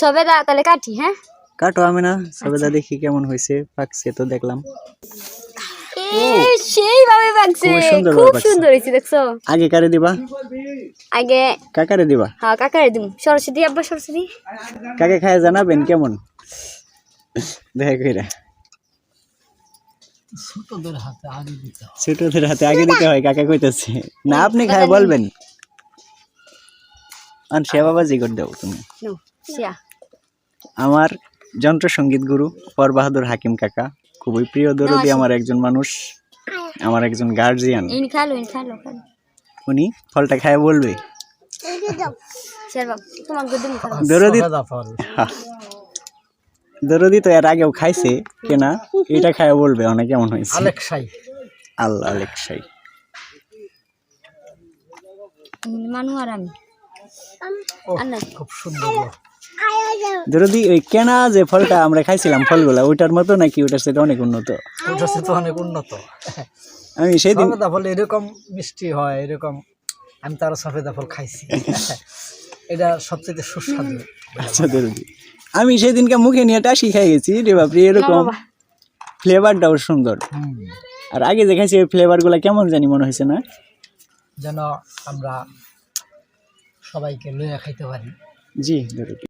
সবেদা তাহলে কাটি হ্যাঁ কাটো আমি না সবেদা দেখি কেমন হয়েছে পাকছে তো দেখলাম সেই ভাবে পাকছে খুব সুন্দর হয়েছে দেখছো আগে কারে দিবা আগে কাকারে দিবা হ্যাঁ কাকারে দিম সরস্বতী আব্বা সরস্বতী কাকে খায় জানাবেন কেমন দেখা কইরা ছোটদের হাতে আগে দিতে হয় কাকা কইতেছে না আপনি খায় বলবেন আন সেবাবাজি করে দাও তুমি আমার যন্ত্র সঙ্গীত গুরু ফর বাহাদুর হাকিম কাকা খুবই প্রিয় দরদি আমার একজন মানুষ আমার একজন গার্জিয়ান উনি ফলটা খায় বলবে দরদি তো এর আগেও খাইছে কেনা এটা খায় বলবে অনেক কেমন হয়েছে আল্লাহ আলেকসাই খুব সুন্দর দরদি ওই কেনা যে ফলটা আমরা খাইছিলাম ফলগুলা ওইটার মতো নাকি ওটার সাথে অনেক উন্নত আমি সেদিন ফল এরকম মিষ্টি হয় এরকম আমি তার সফেদা ফল খাইছি এটা সবচেয়ে সুস্বাদু আচ্ছা দরদি আমি সেদিনকে মুখে নিয়ে টাসি খাই গেছি রে বাপরে এরকম ফ্লেভারটাও সুন্দর আর আগে যে খাইছি ওই ফ্লেভারগুলা কেমন জানি মনে হয়েছে না যেন আমরা সবাইকে লইয়া খাইতে পারি জি দরদি